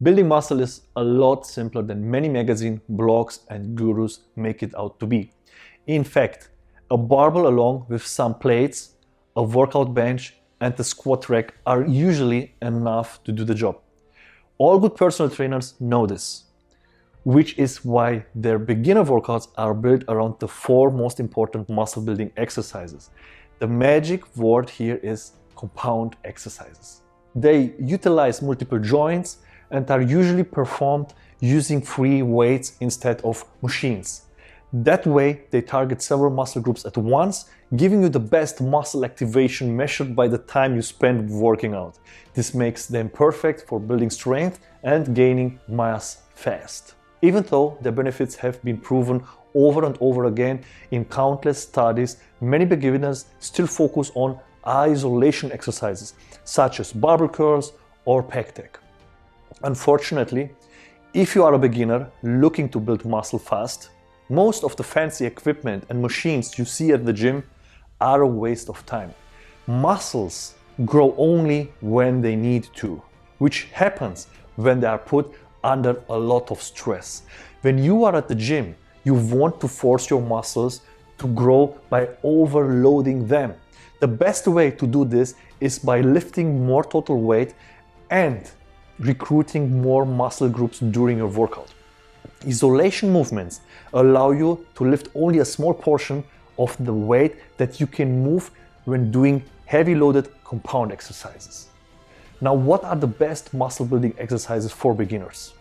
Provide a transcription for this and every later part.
Building muscle is a lot simpler than many magazine, blogs and gurus make it out to be. In fact, a barbell along with some plates, a workout bench and a squat rack are usually enough to do the job. All good personal trainers know this, which is why their beginner workouts are built around the 4 most important muscle building exercises. The magic word here is compound exercises. They utilize multiple joints and are usually performed using free weights instead of machines. That way, they target several muscle groups at once, giving you the best muscle activation measured by the time you spend working out. This makes them perfect for building strength and gaining mass fast. Even though the benefits have been proven over and over again in countless studies, many beginners still focus on isolation exercises such as barbell curls or pec deck. Unfortunately, if you are a beginner looking to build muscle fast, most of the fancy equipment and machines you see at the gym are a waste of time. Muscles grow only when they need to, which happens when they are put under a lot of stress. When you are at the gym, you want to force your muscles to grow by overloading them. The best way to do this is by lifting more total weight and recruiting more muscle groups during your workout. Isolation movements allow you to lift only a small portion of the weight that you can move when doing heavy loaded compound exercises. Now, what are the best muscle building exercises for beginners?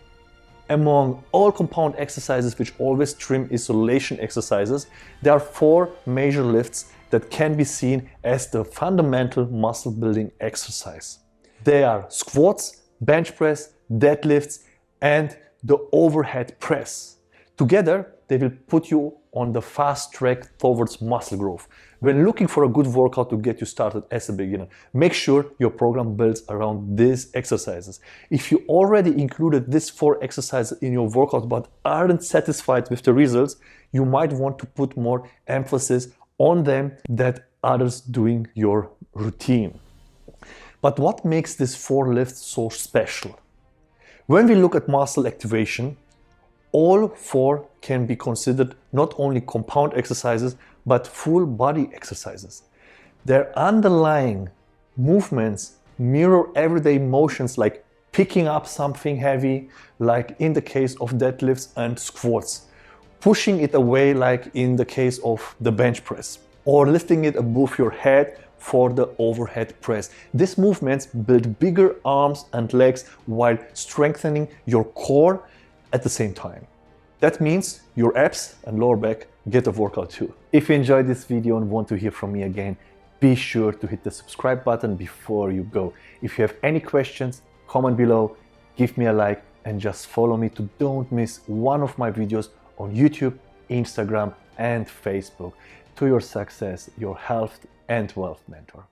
Among all compound exercises which always trim isolation exercises, there are 4 major lifts that can be seen as the fundamental muscle building exercise. They are squats, bench press, deadlifts, and the overhead press. Together, they will put you on the fast track towards muscle growth. When looking for a good workout to get you started as a beginner, make sure your program builds around these exercises. If you already included these 4 exercises in your workout but aren't satisfied with the results, you might want to put more emphasis on them than others doing your routine. But what makes these 4 lifts so special? When we look at muscle activation, all 4 can be considered not only compound exercises, but full body exercises. Their underlying movements mirror everyday motions like picking up something heavy, like in the case of deadlifts and squats, pushing it away like in the case of the bench press, or lifting it above your head for the overhead press. These movements build bigger arms and legs while strengthening your core at the same time. That means your abs and lower back get a workout too. If you enjoyed this video and want to hear from me again, be sure to hit the subscribe button before you go. If you have any questions, comment below, give me a like, and just follow me to don't miss one of my videos on YouTube, Instagram, and Facebook. To your success, your health and wealth mentor.